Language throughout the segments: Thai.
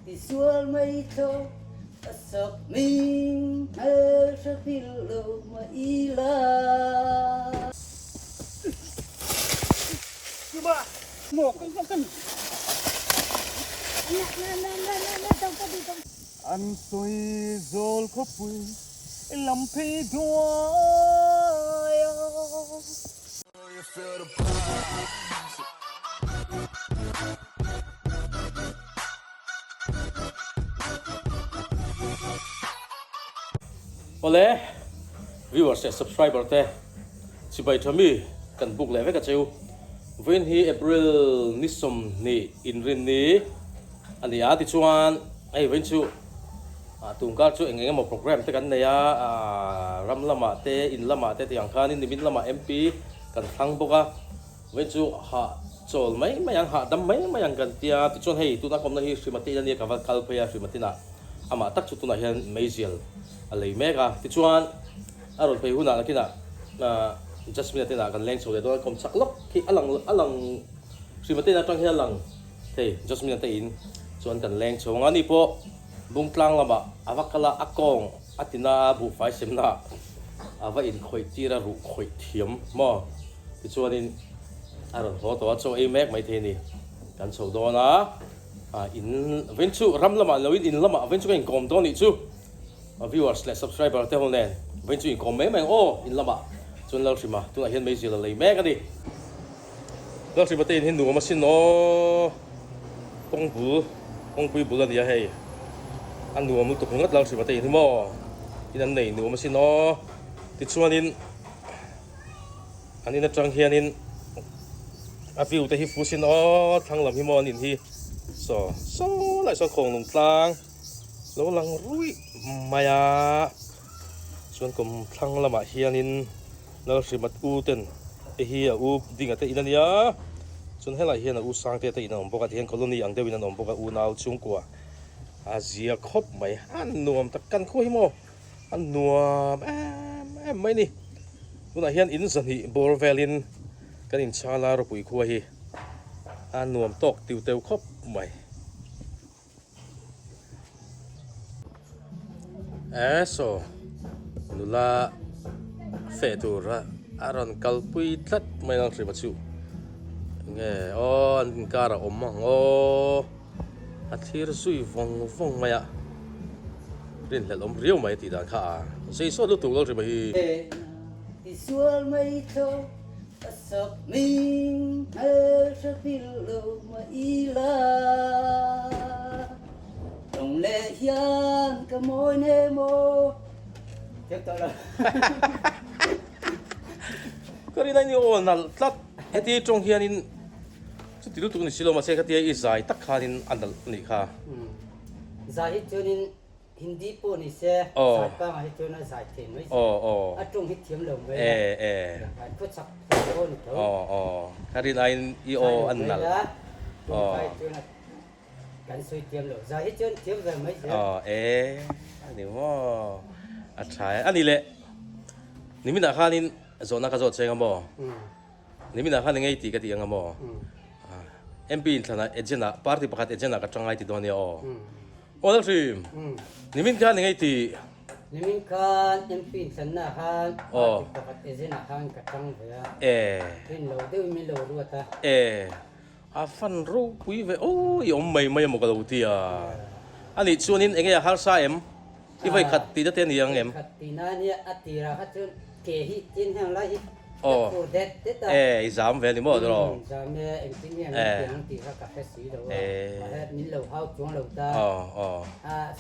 Visual maito asap ming sa pilo maila. Coba, mau kan. An soi zol kopui lampe doya. Oleh viewers and subscriber te sibai thami kan book le ka cheu when hi April nisom ni inrin ni ani a ti chuan ai wen chu tungkar chu engeng mo program te kan neya ram lama te in lama te tiang khan in min lama MP kan thang boka wen chu ha chol mai mayang ha dam mai mayang kan tia ti chuan hei tu na kom na hi Srimati ani ka kal phaya Srimati na ama tak chu tu na hian meisial alei mega ti chuan aron pe huna nakina just minute na kan leng chole do kom chak lok ki alang Srimati na tang hialang te just minute in chuan kan leng chonga ni po bung tlang lama awakala akong atina bu fai semna awa in khoi tira ru khoi thiam mo ti chuan in aron ho to cho e mek mai the ni kan chho do na in venchu ram lama loin in lama venchu kan kom do ni chu viewersและ subscriber te hon nen wen chu in kom me meng o in lama chun lo sima tu na hian mei zil lei me ka ni lo sima te hin nu ma sin no kong pui bu la dia hei an nu mu tu ngat lo sima te hin mo in an nei nu ma sin no ti chuan in anin na tang hian in a view te hi fu sin o thang lam hi mo nin hi so lai so khong lung tlang lo lang rui maya chuan kom thlang lama hianin nal hrimat u ten e hi a u ding ate inania chuan helai hian a u sang te in om boka hian colony ang deuin an om boka u nal chung kwa azia khop mai an nuam tak kan kho hi mo an nuam em mai ni tuna hian in zan hi bor velin kan in chala ro pui khuwa hi an nuam tok tiu teu khop mai so nula fetura aron kalpui tlat mai lang riba chu nge an kara omang athir sui vong maya rin hel om riu mai ti dan kha sei so lu tu lo riba hi Visual maito asap ming sa pilo maila. Trong lệ hiền cả môi nê mô tiếp tục là cái này nhiều nal tlat heti trong hian in chu ti lu tu ni silo ma se kha ti ai zai tak kha in andal ni kha giải cho nên Hindi po ni se giải pa ma cho nó giải thêm mấy ở trong hít thiếm lồng với phút sắp po ni thôi cái này ai o an nalกันสวยเตรียมเลยจะให้เชิญเตรียมเลยไหมเสียอันนี้ว่าใช่อันนี้แหละนี่มีหน้าข้านี่โซนนักการเชิงกันบ่นี่มีหน้าข้านี่ไงตีกันตีกันบ่MP ท่านเอเจนต์พาร์ตี้ประกาศเอเจนต์ก็จังไงตีตัวนี้แล้วสินี่มีข้านี่ไงตีนี่มีข้า MP ท่านนะข้าประกาศเอเจนต์ข้าก็จังเลยเป็นโลเดียวมีโลด้วยท่าฟันรู้ปุยเวโอ้ยอมไม่หมกกระดูกที่อันนี้ส่วนนี้เองอยากหาสายที่ไว้ขัดตีได้เต็มยังขัดตีนั่นเนี่ยอัติระขัดจนเกหิจินแห่งไรตัวเด็ดเด็ดสามเวลิมอดหรอสามเนี่ยเอ็งที่เนี่ยมันตีขัดกาแฟสีเดียวมาแล้วนี่เราเข้าจวงเราตา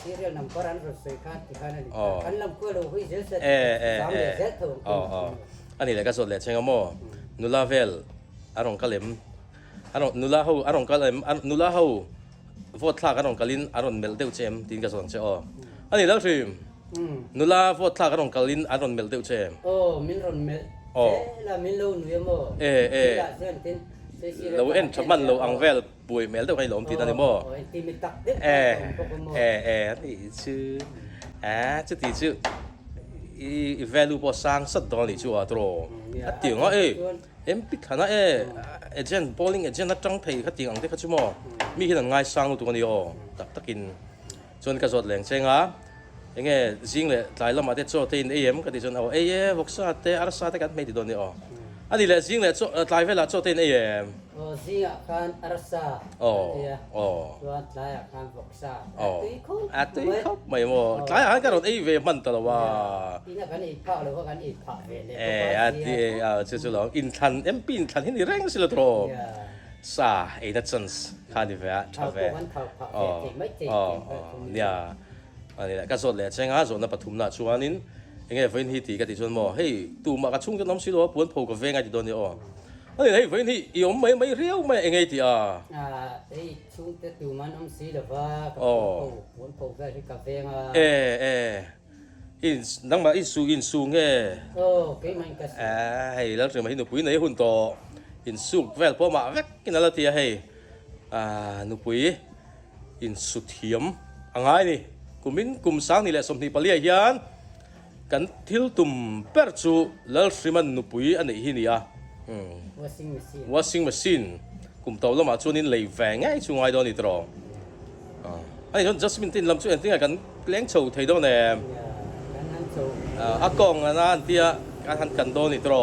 ซีเรียลนำก้อนรถไฟฟ้าที่ข้างนั้นขันลำก็เราหุ้ยเจ็ดสามเนี่ยเจ็ดถุงอันนี้แหละก็สุดเลยเช่นกันมั้งนูลาเวลอารมณ์กะเหลมนูลาเฮาอารมณ์กะเหลมนูลาเฮาฟอดทากอารมณ์กะลินอารมณ์เมลเดวเจมตีนกระสอนเจ้าอันนี้แล้วสินูลาฟอดทากอารมณ์กะลินอารมณ์เมลเดวเจมมินรอนเมลละมินโลนุยมั้งเราเอ็นชมันเราอังเวลป่วยเมลเดวให้หลอมตีนั่นนี่มั้งตีมิตักเด็ดนี่ชื่อชื่อตีชื่อvalue พอสร้างสัตว์ตอนนี้ชัวร์ตรงเตียงปิดขนาดเอเจนต์ bowling เอเจนต์นักจังเพย์เขาเตียงอังเด็กเขาชั่วโมง มีขนาดง่ายสร้างตัวนี้อ๋อตักกินจนกระสดแหลงเชงอ่ะยังไงจริงเลยหลายลำมาเตะโจตีนก็ติดจนเอาวกซาเตะอาร์ซาเตะกันไม่ติดตัวนี้อ๋ออันนี้แหละจริงเลยหลายเวลาโจตีนโอ้จริงอ่ะการอาร์ซาตัวหลายการวกซาตุยเขาไม่หมดหลายอันก็รถเวมันตลอดว่าที่นั่นกันอีกพาหรือว่ากันอีกพาเวเลยที่ลองอินทันปีนทันที่นี่แรงสิละทรซานัทซันส์คาดิเวะชาเวเนี่ยอันนี้แหละก็สดเลยใช่ไหมส่วนนั้นปฐุมน่ะชวนนินยังไงเฟนฮีตีกันที่ชวนบอกเฮ้ยตูมากระชุ่งจะน้ำสิโลปวนผูกกับเฟนไงที่โดนเนี่ยอ๋ออันนี้เฮ้ยเฟนฮีอีอมไม่เรียวไม่ยังไงที่ไอ้ชุ่งจะตูมันน้ำสิหรือว่าปวนผูกกับกาแฟอินนั่งมาอินซูไงเก่งมันก็เฮ้ยแล้วถึงมาที่หนูปุ้ยในหุ่นโตอินซูเวลพอมาเวกกินอะไรที่เฮ้ยหนูปุ้ยอินสุเทียมอะไรนี่กุมsangนี่แหละสมทีปะเลียยันกันทิลตุมเปิดจูแล้วสิมันนุปุยอันนี้นี่washing machine กุมเตาแล้วมาชวนนี่เลยแฝงไงช่วงไอ้ดอนนี่ตรออันนี้ฉัน just มินตินลำช่วยอันที่กันเลี้ยงโชว์ไทยดอนเนี่ยอากงอันนั้นที่การหันกันดอนนี่ตรอ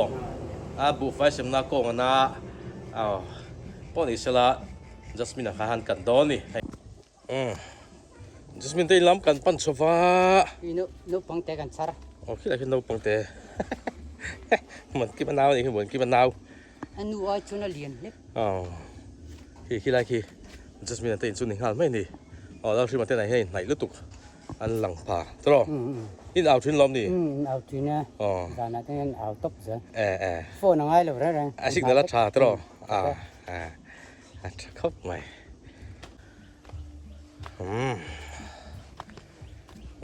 บุฟเฟ่ต์สำนักกงอันนั้นพอนี่เสร็จละ just มินการหันกันดอนนี่just minta ilam kan pan sofa. Nu pangte kan sar. Okay, lagi nu pangte. Mungkin manau ni, mungkin manau. Anu ai cuna lian ni. Ki lagi. Just minta in suning hal mai ni. Lalu si mati nai nai lutuk. An lang pa. Terus. In au cun lom ni. Au cun ya. Dan nanti kan au top je. Phone nang ai lu dah. Asyik dalam cha terus. Cakap mai.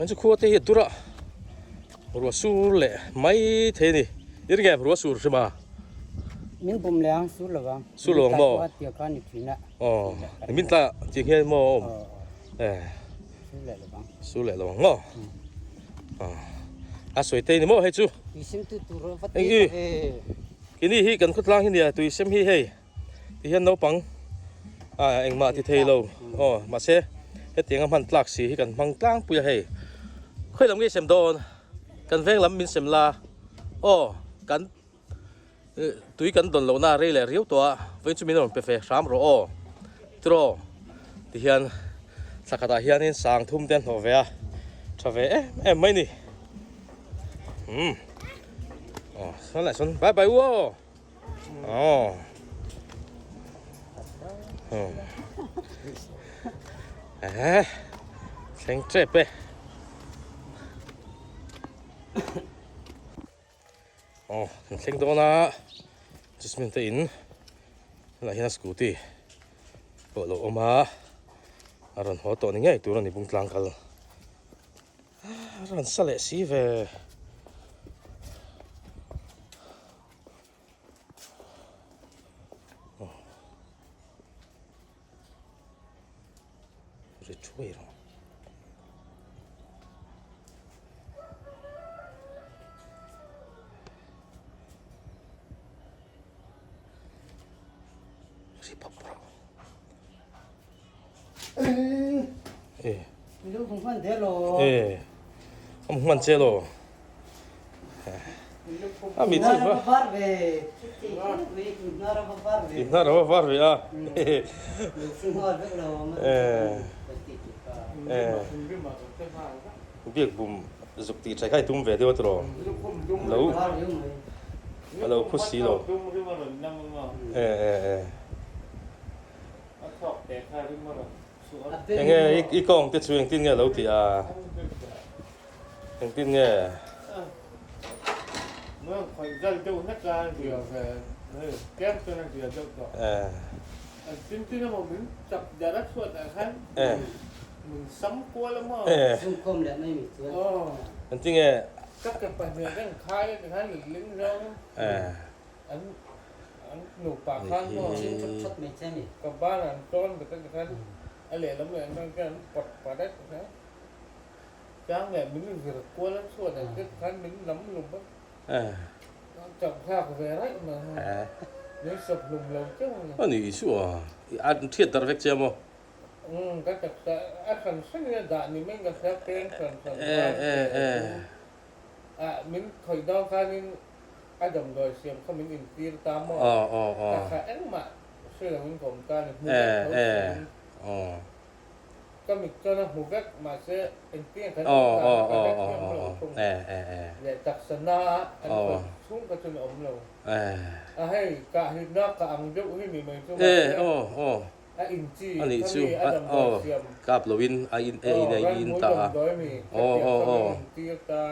Macam kuat ni tu lah, ruas sur le, mai thế ni, ini kan ruas sur sih Min bom leang sur lah bang. Sur lah bang. Tiap kan itu nak. Minta tinggal mau. Sur lah bang. Sur lah bang, ngah. Asal itu ni mau hay tu. Isim tu turun fat. Ini hi kan kut lang ini tu isim hi hay. Tihan nấu bang. Anh mà thì thấy lâu. Mà sẽ hết tiếng âm thanh lạc xì hi kan mang tlang puya hay. Khơi làm cái xem đòn, cần phèn làm mình xem là, cần túi cần đòn lâu na rê lẻ riếu toa, với chúng mình làm bề phê sám rồi, trò, thì hiện, sắc cả hiện nên sáng thum đen hồ về, cho về em mấy nè, xong lại xong, bye bye wo, thành trẹp bê. Thằng đó na, just minta in, là hiện scooty, bộ lộ oma, aron họ tổ này ngay tụi nó đi bung tlang kal, aron sao lại xí về, rồi chui rồi. Lu không quan thế rồi. Không quan thế rồi. Mình chỉ có phát về. Nó đâu phát về à? Sinh hoạt rất là. Việc bùm dục thì trái khai tung về đâu rồi. Lâu khúc xí rồi. Anh nghe ý con tiết chuyện tin nghe lâu thì anh tin nghe nó phải dân châu hết ra thì về kém cho nên thì châu đó tin tin là mình tập giả đất suốt là khác mình sống qua lắm mà không không lại mấy mình chưa anh tin nghe các cái phần việc cái khai mình lính rong anh nụ bạc khăn mà phát mình xem đi còn ba là con người ta cái anh lẽ lắm rồi anh cái bật vào đất thế sáng này mình việc qua lắm suốt là cái khăn mình lắm lùng bất chồng khác về đấy mà nếu sập lùng lùng chứ 아니 이슈와 안 티에 따라 백제 뭐 ก็จะขันเส้นด่านนี่ไม่ก็จะเป็นขันมิ้นคอยดองคันนี้ดำโดยเสียมเขามิ้นอินทีตามมอแต่ขาเอ็งมาเชื่อมิ้นผมกันหูเวกเขาก็มีเจ้าหน้าหูเวกมาเชื่ออินทีกันก็ได้เชื่อมเราคงเนี่ยจักษณะอันก็ชุ่มก็จนอมเราให้กะหินนักกะอังยุให้มีเหมือนชุ่มอินจีอันนี้ชื่อดำโดยเสียมกับลวินอินอินตาตีตา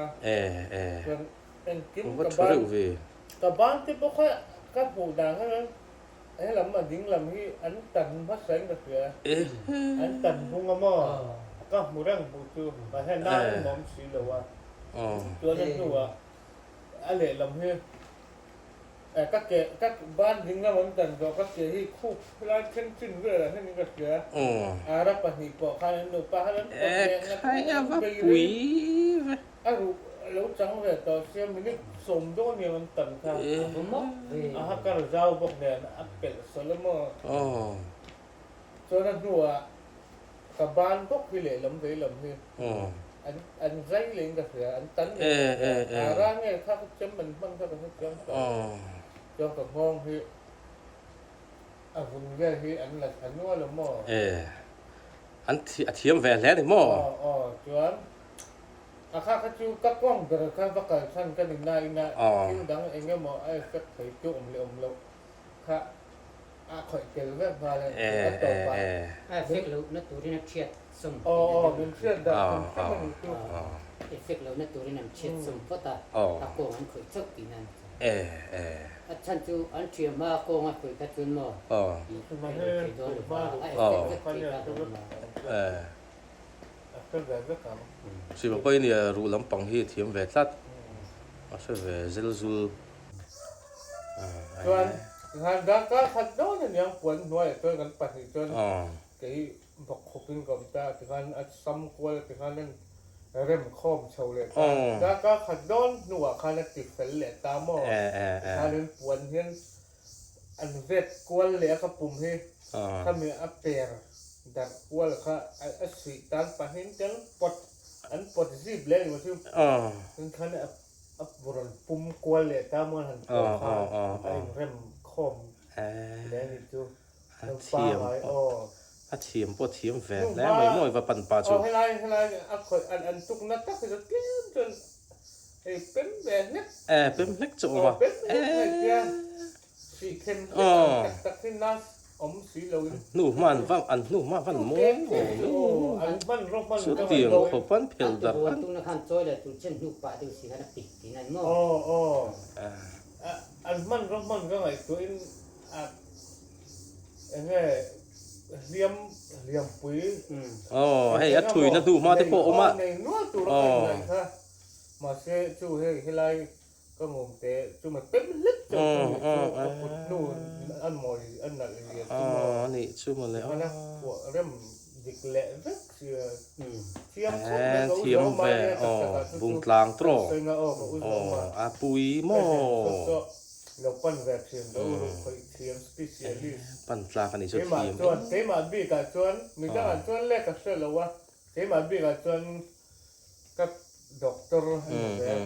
เป็นกิน ว่า กับ ช่ว บ้าย น เว้ย กับบ้านที่พวกเขาก็ปลูกด่างให้นั้นไอ้ลำมาดิ้งลำที่อันตันพัดแสงกระเสืออันตันพุงกระหม้อก็หมูร่างปูจูมาให้หน้าหมอมสีเหลวตัวนั้นตัวอะไรลำที่ก็เกะก็บ้านดิ้งแล้วมันตันก็เกะที่คู่ร้านเช่นชิ้นเรื่องให้นี่กระเสือรับปะหิปะข้างนู้นปะข้างนั้นใครอะว่าปุ๋ยรู้แล้วจังเลยตอนเช้ามันนี่สมดุลเนี่ยมันตันค่ะผมบอกฮักการเจ้าพวกเนี่ยอัปเป็ดสลมจนนั้นหัวกับบ้านพวกพี่เหล่ลำนี่อันใจเล่นกับเสืออันตันร่างเนี่ยถ้าจำมันบ้างถ้าเป็นจำจำกับห้องที่คุณแย่ที่อันหลักอันนู้นละมั่วอันเทียมแหวนแล้วนี่มั่วจวนข้าจูก็กล้องแต่ข้าประกาศท่านก็หนึ่งนายนะที่ดังเองก็มองไอ้ก็เคยจุ่มเลยแล้วข้าคอยเจอแบบมาเลยก็ต่อไปเฟกเรานัดตัวที่นักเชียดสมมันเชื่อได้มันจุ่มเฟกเรานัดตัวที่นักเชียดสมเพราะตาโกงมันเคยชกตีนั่นฉันจูอันเชียมาโกงมาเคยกัดจนหมดมันเรื่องตัวบ้าเฟกก็แบบก็ทำสิบปีเนี่ยรู้ลำปังที่เทียมแหวนตัดมาช่วยแหวนเซลซูส่วนงานดังก็ขัดโดนอย่างปวดหน่วยจนกันปัดจนกี่บอกขบินกับตาถึงการอัดซ้ำกวนถึงการนั้นเริ่มข้อมเฉลยดังก็ขัดโดนหน่วยการติดเฟลเลตตามมอการเล่นปวดเห็นอันเวทกวนเหลือกับปุ่มที่ถ้ามีอัปเปอร์ดักวัวละค่ะไอ้สีตันปะเห็นจังปดอันปดซีบเลยว่าที่ถึงขั้นอัปบรนปุ่มกวนเลยตามมันหันตัวข้าไอ้เริ่มคอมแล้วนี่จูเทียมเทียมปดเทียมแฝงแล้วไม่มั่วว่าปั่นปลาจูให้ไรอันตุกนัดตักจะเกี้ยจนไอ้เป็นแบบนี้เป็นเล็กจุ๋มวะเป็นเล็กสีเข้มตักที่น่าสีเหลืองนู่มันว่าอันนู่มันวันโม่อันมันรบมันสุดเตียงขบันเพลดับอันตุนขันจอยเลยตุนเช่นลูกป่าดูสิฮะนักปีที่นั่นมั้งอันมันรบมันก็ไงตัวนี้เงี้ยเลี้ยมปุ๋ยให้อัดถุยนั่นดูมาที่โปะมาในนู้นตัวเราเป็นไงคะมาเสียจู่ให้ไรก็งงแต่จู่มันเป็นลึกจังนู่นอันมอยอันนั่นเลยนี่ชื่อมันเลยนะพวกเริ่มดิกเละเรื่องเทียมแหวนบุงกลางตรอปุยโม่เราปั้นแบบเทียมเราเคยเทียมสเปเชียลิสต์ปั้นปลากันนี่ชุดเทียมเทมาบีกับจวนมีก็อันจวนเล็กกับเสือแล้ววะเทมาบีกับจวนกับด็อกเตอร์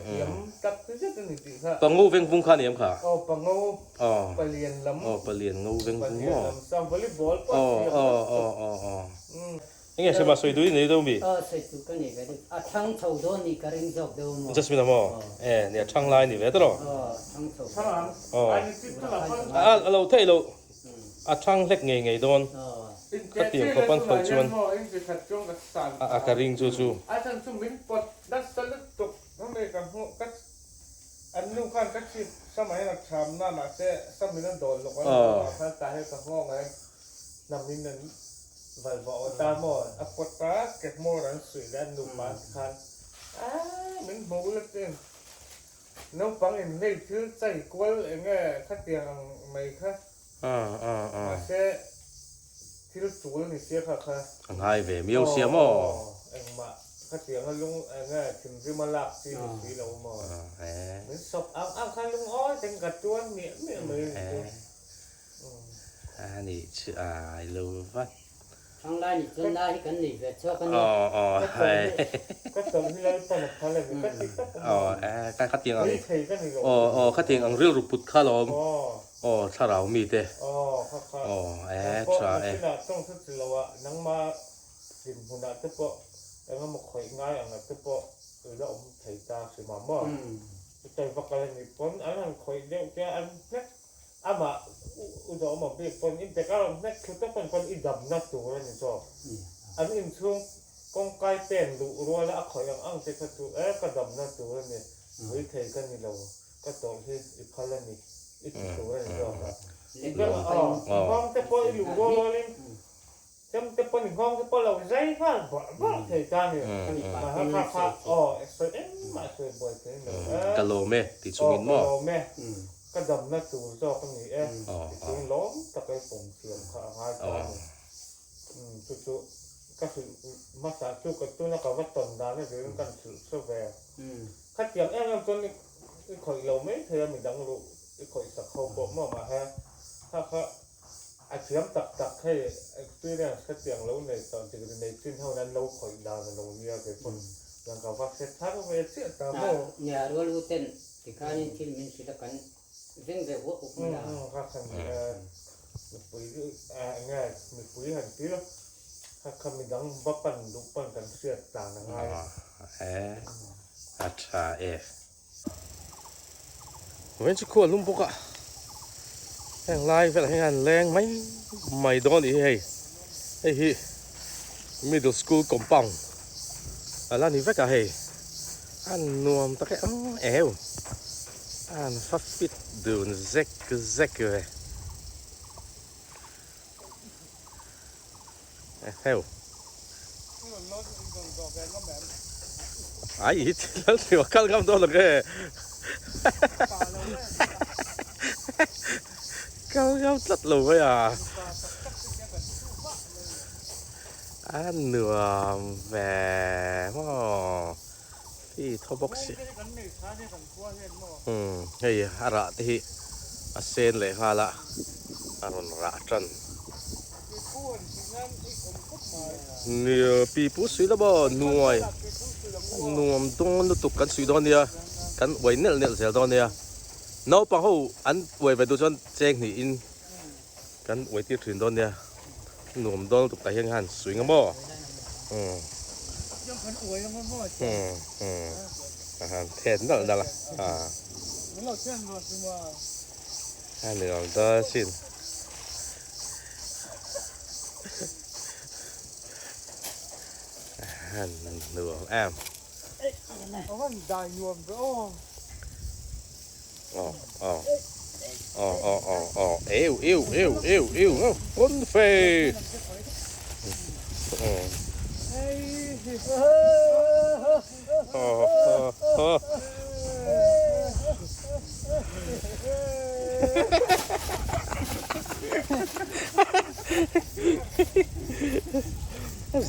เทียมกับที่จะเป็นสิ่งที่ปังงูเวงฟุ้งขานี่ยมค่ะปังงูไปเรียนลำไปเรียนงูเวงฟุ้งอ๋อซ้อมวอลเลย์บอลยังไงใช่ไหมสวยดูนี่ดูมีสวยดูกันนี่แบบช่างชาวโดนนี่ก็เร่งจบดูมั้งjust มีนะมั้งเนี่ยช่างลายนี่เว้ยตลอดช่างเราเท่เราช่างเล็กไงโดนก็เตรียมเขาปั้นเขาชวนการิงจู่อาจารย์ชุ่มมิ้นปดดัชสลัดตกนั่นเองกับหัวกัดอันนู้นขั้นกัดชิดสมัยนักชามหน้ามาเซ่สมัยนั้นโดนหลอกว่าท่านตายให้กับห้องไงนำมินนั้นวันบอกตามออัปตาเก็บโมรันสุดแล้วนุ่มมาคันมิ้นโมเล็กเองน้องฟังเองเล่นชื่อใจกวนเองไงข้าเตียงไม่ค่ะมาเซ่ที่รถจูนี่เสียค่ะง่ายเว้ยมีเอาเสียมั้งเอ็งมาข้าเตียงเขาลุงเองไงถึงที่มาลักที่สีเราหมดเหมือนศพอ้างข้าลุงอ้อยเต็งกัดจวนเนี่ยไม่เหมือนนี่ชื่อไอ้ลูกว่า ข้างล่างนี่จนได้กันนี่แบบชอบกัน อ๋ นี่ ออ๋อเฮ้ย ก็ตอนที่เราตอนนั้นเขาเลยก็ติดก็ อ๋อการคัดเตียงอัง ไม่ใช่ก็นี่ก็ อ๋อคัดเตียงอังเรื่องรูปปุดข้าลม อ๋อ อ๋อถ้าเรามีเต้ อ๋อครับครับ อ๋อเพราะ ใช่ ที่น่ะต้องทุจริตเราอะนังมาสินหุ่นอะที่ปะแล้วก็มาคอยง่ายอย่างนั้นที่ปะแล้วอมไถตาสิมาม่าใจประกันนี่ปนอันนั้นคอยเดียวแกอันเนี้ยอามาอุดมมาเบียปนอินแต่ก็เนี้ยคือต้องเป็นคนอิดำนัดตัวนี่ชอบอันนี้ช่วงกองไก่เต้นดูรัวแล้วคอยอย่างอังเจ้าตัวก็ดำนัดตัวนี่เฮ้ยเทกันนี่เราก็ต้องที่อีพัลนี่อีตัวนี่ชอบอีกแล้วห้องแต่พออยู่รัวเลยจำแต่พอหนึ่งห้องแต่พอเราใจข้างบ้าเทกันนี่มาค่ะอ๋อเอ็มมาเคยบ่อยเลย กะโลเมติดสุมินมอ แม่ก็ดำหน้าตัวจอกนี่ถึงล้มตะไคร้ป่งเสียงขาหายไปจุดก็คือมาสาจุกกับตัวนักวัดตอนดานนี่เรื่องกันสืบเสวข้าเจียงจนข่อยเราไม่เธอมีดังรู้ข่อยสักเขาบอกมาฮะถ้าเขาอาเสียมตักให้ตัวเนี่ยข้าเจียงเราในตอนที่ในขึ้นเท่านั้นเราข่อยดานเราเนี่ยเป็นคนยังกับว่าเสร็จทั้งเวทีตามโม่เนี่ยรู้เต้นที่การนี่ที่มันสิตะกันเรื่องแบบว่าอุปมา ครับมีปุ๋ยง่ายมีปุ๋ยหันที่แล้วถ้ามีดังบัปั่นดูปั่นกันเสียต่างง่ายอัชชาเว้นชิควลุมปุกอะแรงลายเวลาให้งานแรงไหมไม่โดนอีเฮ้ยไอ้ฮี middle school กลมปังแล้วนี่เวกอะเฮ้ยอันนวมตะแกเอวอันฟัดฟิดดูนเซ็กเว้ยเฮ้ยไอ้ที่แล้วที่ว่าขั้นคำโดนหรอกเขาตัดลงไปอ่ะอันหนึ่งแหวมอที่ทบ็อกซี่เฮ้ยอะไรที่อาเซนเลยฮะละอารมณ์ระจันเนี่ยปีปุ๊สุยแล้วบ่หน่วยนวมต้องนุตุกันสุยตอนเนี้ยกันไว้เนลเสียตอนเนี้ยน้องปังเขาอันไว้ไปดูจนแจ้งนี่อินกันไว้ที่ถึงตอนเนี้ยนวมต้องตุกแต่ยังหันสวยงามบ่ยังพันอวยยังมันบ่อาหารแทนนั่นละมันเราเช่นว่าสิว่าอันนี้เราได้สิอันนั้นหนูแอมเอามันได้ยวมก็อ๋อเอวคนเฟย์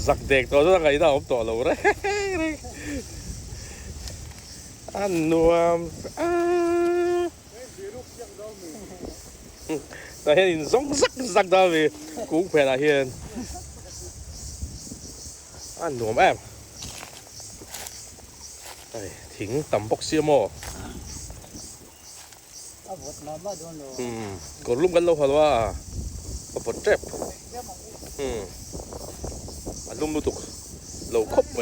สักเด็กตัวนั้นไงน่าผมตัวเราเลยอันนวมแต่เห็นสองสักดาวเลยกุ้งแผ่นเห็นอันนวมแอมทิ้งตำบกเสียโม่กดลุ่มกันแล้วพอว่าปวดเจ็บอันลุ่มดูตุกเราครบไป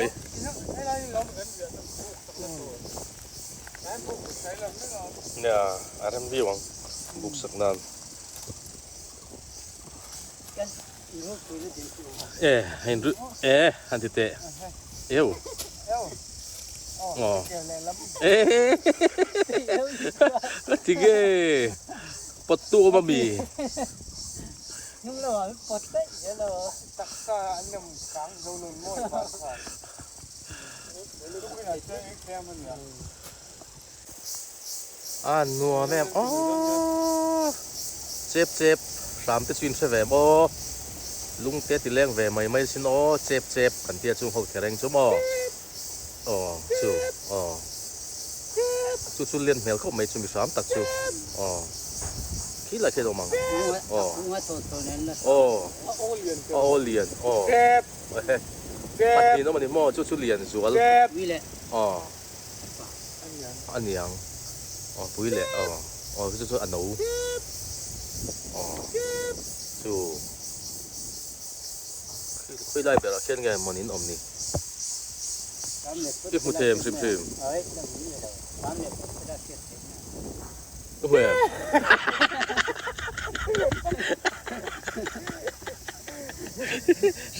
เนี่ยอะไรมันวิ่งบุกสักนานเห็นรู้อันที่เตะเอวอ๋อที่เกปดตัวมาบีnhưng là bật đấy là tắc xa nhầm cắn dâu nôn môi và phải lúc cái này chơi em mình nhỉนัวแม่อ๋อเจ็บสามติดชินใช่ไหมบ่ลุงเตี้ยติเลี้ยงแหวไม่สินอ๋อเจ็บกันเตี้ยจุ่มหกแข็งจุ่มอ๋อจู่อ๋อจู่เลี้ยงแมวเขาไม่จุ่มสามตักจู่อ๋อโอเค ที่ไรแค่ตัวมัง งัวตัวนั้นนะ โอ้ โอ้เรียน โอ้เลียนโอ้ เก็บ ปัดนี้ต้องมันนี่หม้อชุดเลียนสวน เก็บ วิแหละ อ๋อ อันยัง อันยังอ๋อปุ๋ยแหละอ๋อชุดอันหนูอ๋อชูคุยได้แบบเช่นไงมันนี่อมนี่ที่พูดเทมซิม เอ้ยจังนี้เลยตามเนี่ยก็ได้เสียเ เว้ย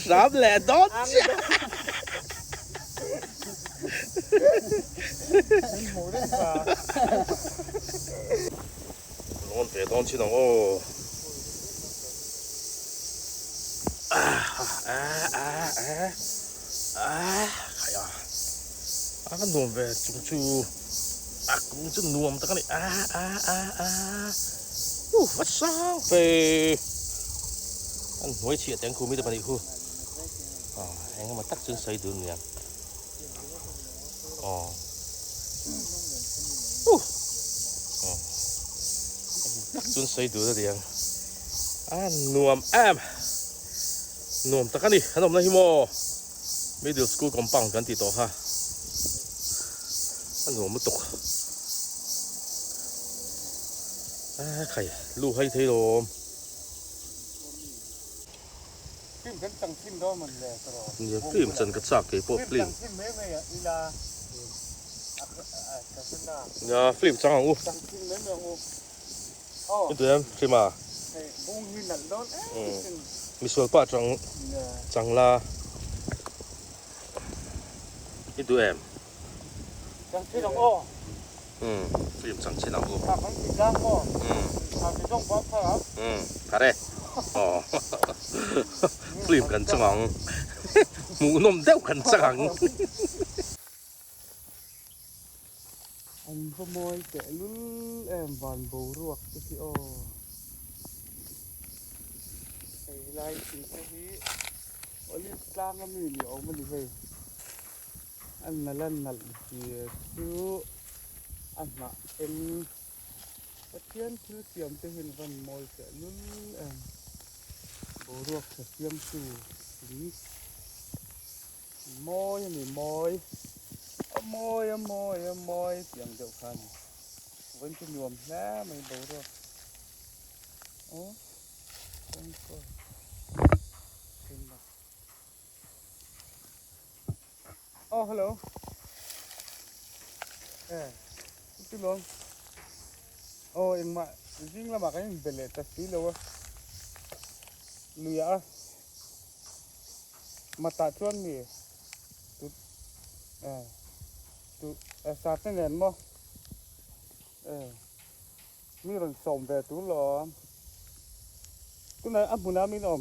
สามแหล่ดอดหมูเล่นปลา 龙北东去弄哦。哎呀，个弄呗，中公这弄得个哩我上呗，我去点苦没得把你苦，应该嘛得真细段呢，จนใส่ดูแล้วเดียงนวมนวมตะกันนี่ขนมนะฮิโมไม่เดือดสกูลกำปังกันติดต่อค่ะนวมไม่ตกไข่ลูกให้เทลม ฟิล์มกันตั้งฟิล์มด้วยมันเลยตลอด เนี่ยฟิล์มจันกระซักไอ้พวกฟิล์ม ฟิล์มไม่อีลาเนี่ยฟิล์มจังอู้ ตั้งฟิล์มไม่โอ้ นี่ตัวเองใช่ไหม บุ้งหินนั่นโดนมีส่วนป้าจังลานี่ตัวเอง ตั้งฟิล์มโอ้ฟิล์มจังเช่นเอาอู้ ทำมันติดล้างก็ทำไปต้องปั๊บครับ ท่าเร่ฟิล์มกันจังหมูนมเด้ากันจัง อันขโมยแกะลุ้นวันโบรวกที่โอไอ้ลายสีนี้วันนี้กลางก็มีเหลียวมันดิเฮ้ยอันนั่นเสียชูอันน่ะเป็นตะเคียนคือเสียมจะเห็นวันโมยแกะลุ้นโบรวกเสียมชูสีโมยนี่โมยเสียงเดียวกันวันจะรวมแล้วไม่โบรวกโอ้ต้องก็เป็นแบบอ๋อฮัลโหลพี่หลวงโอ้เอ็งมาจริงแล้วมากันเป็นเลยแต่สีเลยวะลุยอ่ะมาตัดช่วงนี้ตุสาดนั่นเองมั้งมีรถส่งแบบตุลอตุนอับบุญน้ำมีนอม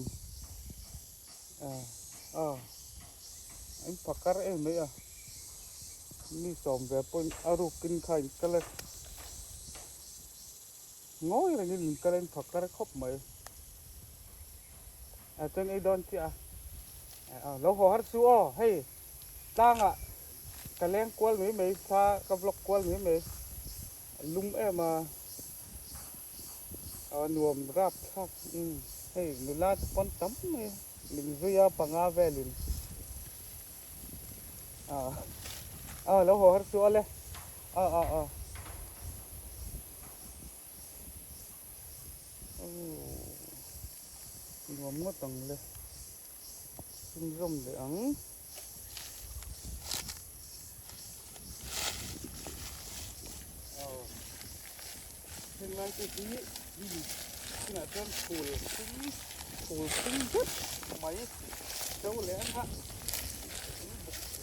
ไอ้ผักกาดเองไหมอ่ะมีส่งแบบปนอารุกินไข่กันเลยง้อยอะไรนี่กันเลยผักกาดครบไหมจนไอ้ดอนที่แล้วหัวฮัตซัวให้ตั้งกระเลงกวนไม่พากับล็อกกวนไม่ลุงมาหน่วมรับชักให้หนูลาดปนตั้มไม่ลิงซุยปังอาเวลินแล้วหัวฮัตซัวเลยหน่วมก็ต้องเลยร่มเลยเป็นไรที่ที่ที่น่าจะคูลคุ้มจุดไหมเจ้าแหลมฮะ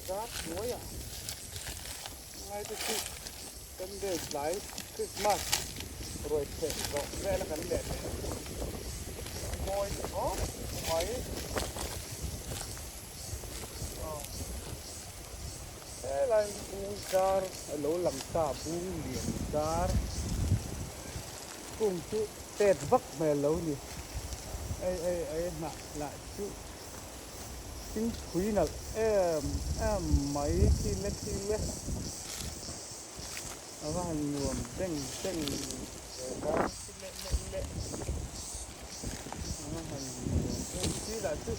รัดหัวอ่ะไงที่เป็นเด็กหลายคริสต์มาสรวยเผ็ดดอกแร่แล้วกันแดดมอยไหมอะไรบูการโหลหลังตาบูเหลี่ยมการกุ้งชุเต็ดบักแม่โหลนี่ไอ้หนักละชุทิ้งคุยหนักไหมที่เล็กเอาว่าหน่วมเต้งการเล็ก ที่là chứ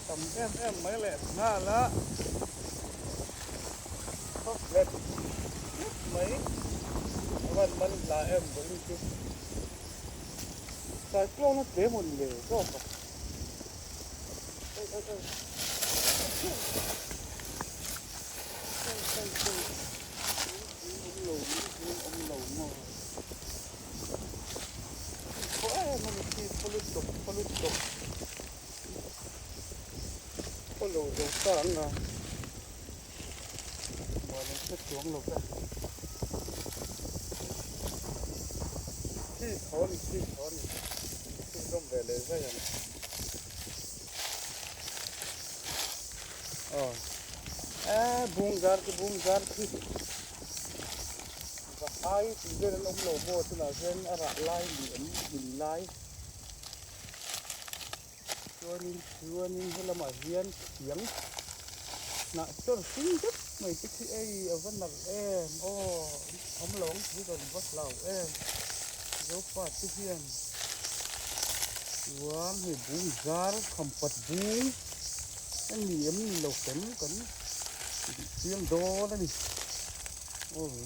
tầm em mấy lẹ nga lá khóc lẹt mấy mình là em với đi chứ tại sao nó để một nghề có không ông lầu ngồi có em mà đi politik có lầu đầu sáng à mà nó sẽ xuống lầu ra khi thon khi không về lấy ra vậy bung gar khi và ai thì giờ ông lầu mua thì là dân ở lại biển lại chua nín hay là mà hiền tiếng nãy cho xinh nhất mấy cái thứ ấy ở vẫn là em ông lồng chỉ còn vắt lẩu em dấu phát cái hiền quán thì bung gar không bật bung anh niệm lẩu cấn tiếng đô đó đi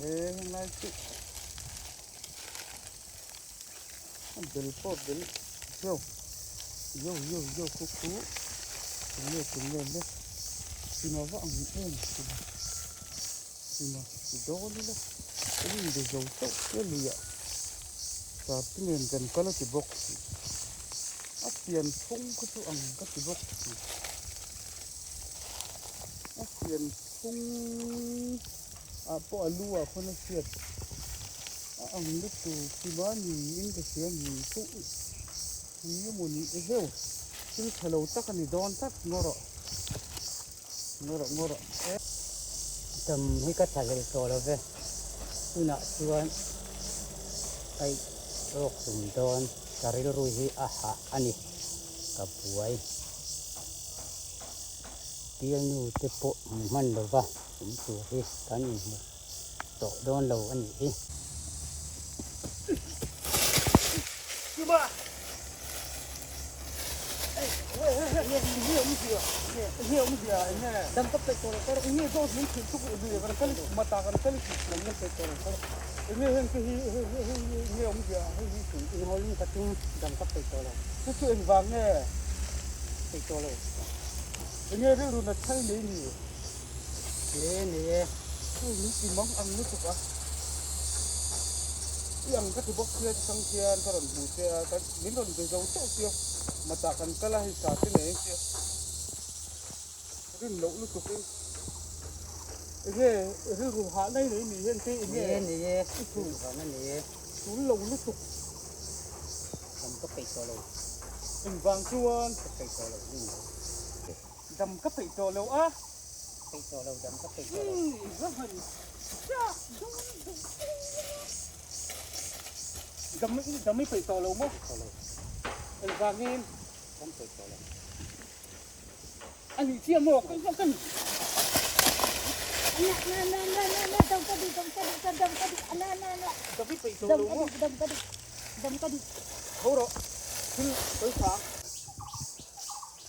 lê hôm nay chứ bel vô cú cùng lên đấy thì nó vẫn em thì nó đó đi đó cái gì để dầu sốt cái lìa và cái nền gần có nó chỉ bốc áp tiền không có chỗ ăn các chỉ bốc áp tiền không bỏ lúa con nó xiết ăn nước từ khi mà nhìn cái xe nhìn cũng như một cái heo chứ thằng đầu tắc này đòn tắc ngô rồi tầm hi cắt thải rồi đó về tu nọ chuan ai rok sum don cari rui hi aha ani kapuai tiếng nu te po man lo va sum tu hi kan ni mo to don lo ani hi Cuba Nhiều gì à anh đâm cấp tôi có nhiều chỗ những chuyện chúc gì còn cái mà ta còn cái làm những cái tôi nhiều hơn cái nhiều gì à hay gì hồi như cái đâm cấp tôi là cái chuyện vàng nghe tôi là nghe cái luôn là thấy đấy nhỉ nè những cái món ăn nước chụp à yang cái bốc kia sang kia cái lần bù kia cái những lần từ dấu chỗ kia mà ta cần cái là cả cái này kia cái lỗ nó chụp đi cái rùa hạ đây đấy nè cái nè chú vào nó nè chú lỗ nó chụp đâm cấp tôi là hình vàng chuan tôi là đâm cấp bị to lâu á tôi là đâm cấp tôi rất hình đâm mấy bị to lâu mất hình vàng em không tôi là anh bị chia một cái nè đâm cái đi đâm mấy bị to đâm lâu mất cái đi thôi rồi tới sáng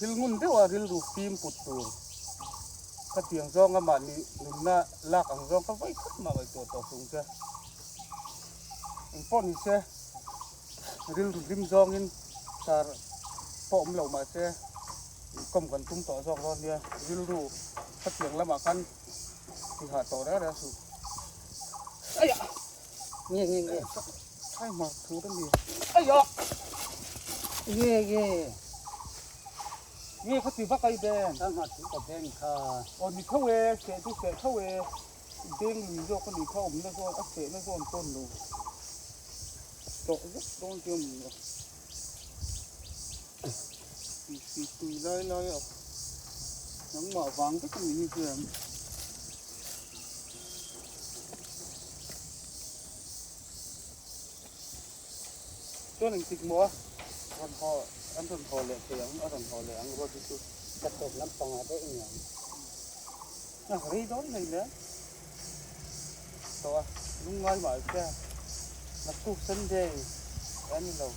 thil ngun thế à thil đủ phim phụt tuồng cái tiếng rong cái mà nung na lạc ang rong cái vẫy khất mà cái tổ súng chưa anh pon đi xe thil đủ lim rong in tar pom lẩu mà xe cầm gần tung tỏ rong rong nha thil đủ cái tiếng là mà căn thì hạ tổ đó ra sụp ấy à nghe ai mà thú cái gì ấy à ngheเขาถือว่าไก่แดง ตั้งหัดถึงกับแดงค่ะ อ๋อนี่เข้าเวเสะที่เสะเข้าเวเด้งหรือโยกก็นี่เข้าผมนะโซนอักเสะนะโซนต้นดูโตยุบโดนเจียมตุยเลยอ่ะน้ำหมาวางก็ต้องมีเจียมตัวหนึ่งติดหมัวทอนคออันทอนคอเหลืองเสียงอันทอนคอเหลืองว่าที่สุด กระตุกน้ำปองได้อีกอย่าง น่ารีดอนเลยนะตัวลุงง่ายมากแค่นักตู้เส้นเดย์ อันนี้เรา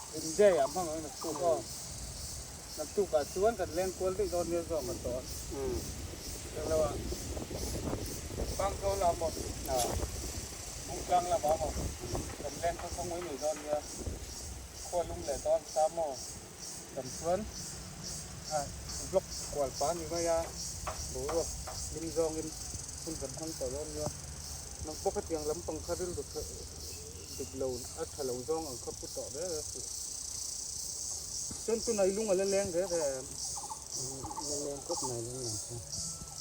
เป็นเจ้าอย่างพังเลยนะตู้ก็นับตู้กับส่วนกันเล่นกวนที่โดนเยอะสองกันต่อแล้วว่าบางคนเราหมดมุกลังเราบอกกันเล่นก็คงไม่หนีโดนเยอะคนลุงเหล่ตอนสามโมงกันส่วนบล็อกกวาดปานอยู่ไม่ยาบอกว่าลิงซองกินคุณกันทั้งต่อโดนเยอะนักปกติอย่างลำปังคาริลดึกเราอัดเราซองอันเขาพูดต่อได้เลยจนตัวไหนลุงอะไรแรงแท้แต่ เล่นกุ๊บหน่อยนึง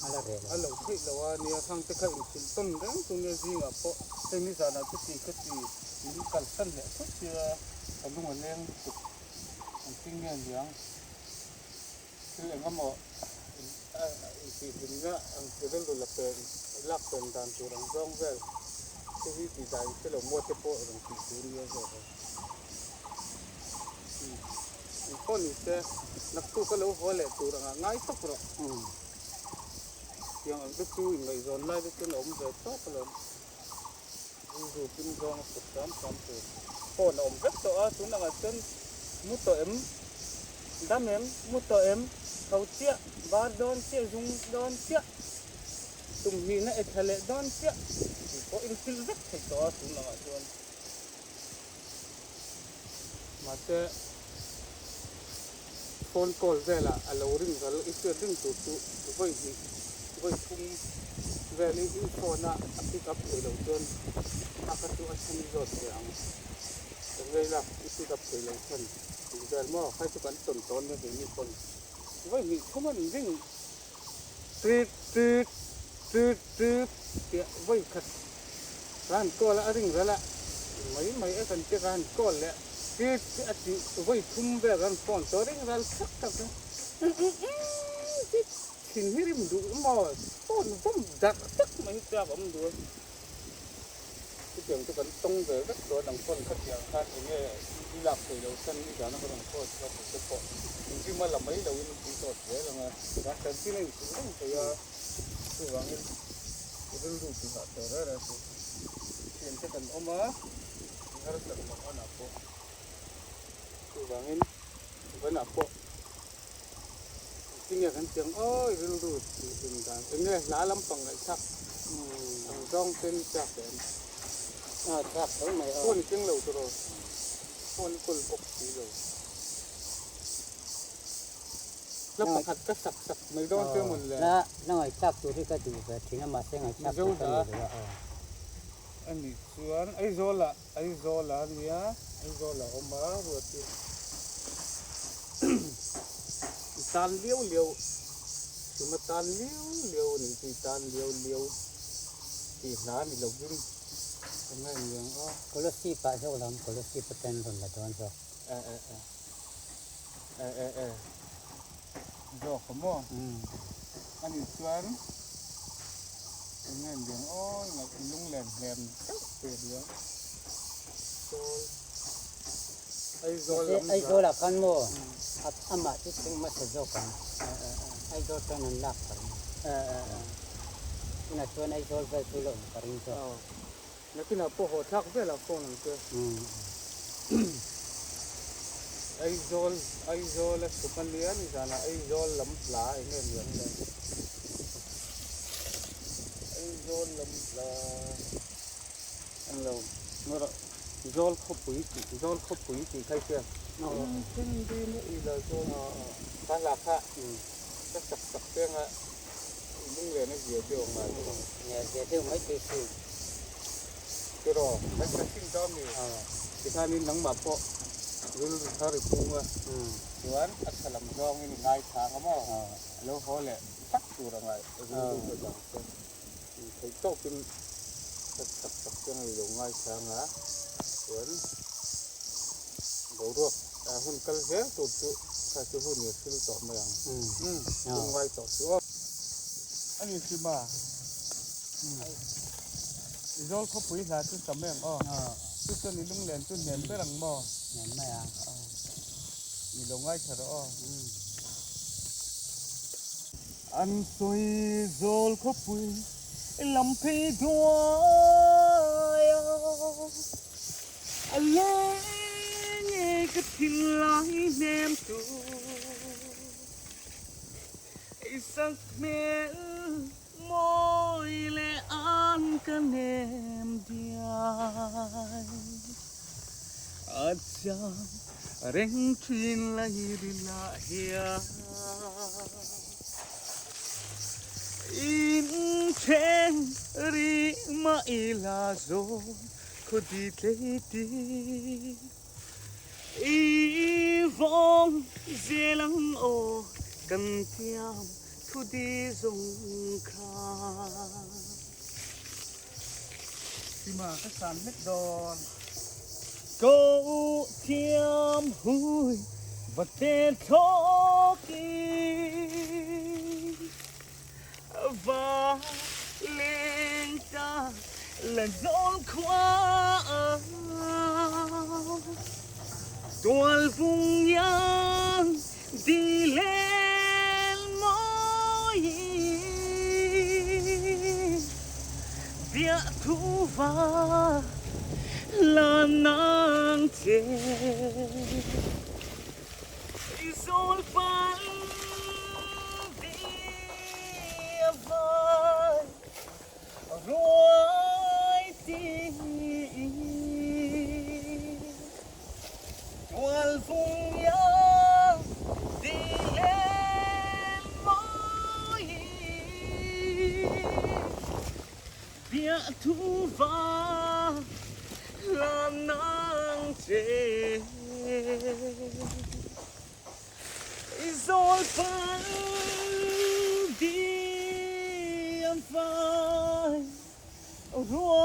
อะไรเรื่อง เราที่เราว่าเนี่ยทางตะไคร้ชิ้นต้นเรื่องตรงนี้จริงอ่ะเพราะเทคนิคสารทุกทีก็ตีมีการสั้นเนี่ยทุกทีลุงอะไรแรงตุกจริงเนี่ยอย่างคืออย่างเขาบอกที่เป็นเงี้ยจะเป็นตัวละเป็นลักเป็นการตัวรังซองก็ที่วิธีการที่เราหมดจะโปะรังสีตัวนี้ก็ได้คนนี้จะนักตู้ก็รู้หัวแหละตัวรังง่ายสักหรอกyang ang itu ngai zon lai itu kan om vet to kalau itu pun zon sekarang sampai oh om vet to tu nang asen muto em dam em muto em kau cia bar don cia jung don cia tum hi na ethale don cia ko in sil vet to tu nang asen mate phone call zela aloring gal itu ding tu voi với khung về lý do phone à pick up người đầu tiên akan tu akan jod yang về là pick up người đầu tiên giờ mà phải chụp ảnh tuần như vậy như con với mình không có mình ding với khát ran co là ding rồi là mấy akan cái ran co là cái với khung về ran phone tôi ding ran sắc sắc xin hirim du mà phone phone đặt tất mấy cha bấm du cái chuyện tôi vẫn tung về rất多đồng phone khách hàng khác thì nghe đi làm từ đầu sân đi cả nó có đồng phone nó cũng sẽ có nhưng khi mà làm mấy đầu nó chỉ tốt thế là mà đã cần cái này cũng không phải tôi vắng cái du thì họ trở ra là chuyện cái cần ôm á nó rất là mà nó có tôi vắng cái nó có kinh nghiệm hắn tiếng ơi rừng rụt tình cảm cái này lá lắm bằng lại chắc thằng rong tên chắc đấy chắc ở mày con tiếng lầu rồi con bốc gì rồi lắp bằng hạt cắt sặc sặc mấy đo chưa một lần nó ngày chắc tôi đi cái gì vậy thì nó mà sẽ ngày chắc tôi cái gì vậy anh đi xuống ấy do là nhá ấy do là ông má vừa thì tan liêu cuma tan liêu ni thì tan liêu thì lá ni lâu dưng hôm nay nhiều kalau si pak saya ulam kalau si peten pun lah tuan so do không mo anh đi xuống hôm nay nhiều ngập lung lèn tuyệt nữa ai do là kan mo ama tu tengah masuk kan ai do kan nak kan ina tuan ai do vai tu lo paring so nanti nak poho tak về là phone nanti ai do là sukan dia ni sana ai do lắm lá ini lian ai do lắm lá anh lâu nó Zol khop pui thì khai chưa? Trên đi nữa là zol khá là khá, chắc sặc tiếng á, những người nó dễ tiêu mà, dễ tiêu mấy cái gì, cái đó, mấy cái sinh cho mình, thì thay nên nắng bạc po, rồi thay rồi pung á, cuốn, ăn làm rau như ngày tháng á mà, lâu hồi lẹ, chắc đủ rồi ngày, rồi thấy tốt cái sặc tiếng này dùng ngày tháng á. Cuốn bầu ruột hun kal ve tụt tụt sai cho hun nhiều xíu tọt mày dùng vai tọt xuống anh nhìn xem mà rồi có quý là chút tầm em chút cho nên lung lên chút ném cái đằng mò ném mày nhìn đồng ngay thật đó anh tôi rồi có quý lòng phi đua nghe cái tin lái nem tu sắc mẹ môi lệ an cái nem điai aja reng tin lai ri la hia in chen ri ma ila zo ko di te di i vong zelang o kan tiam thu đi dùng kha khi mà khách sạn hết đòn câu thiam hùi và tên thô kỳ và lên ta là gió khoa toàn vùng nhang đi lên môi địa thu va là nắng thế rồi phán đi vai rồi đi toàn vùng nhang đi lên môi địa thu va là nắng thế rồi phán đi vai rồi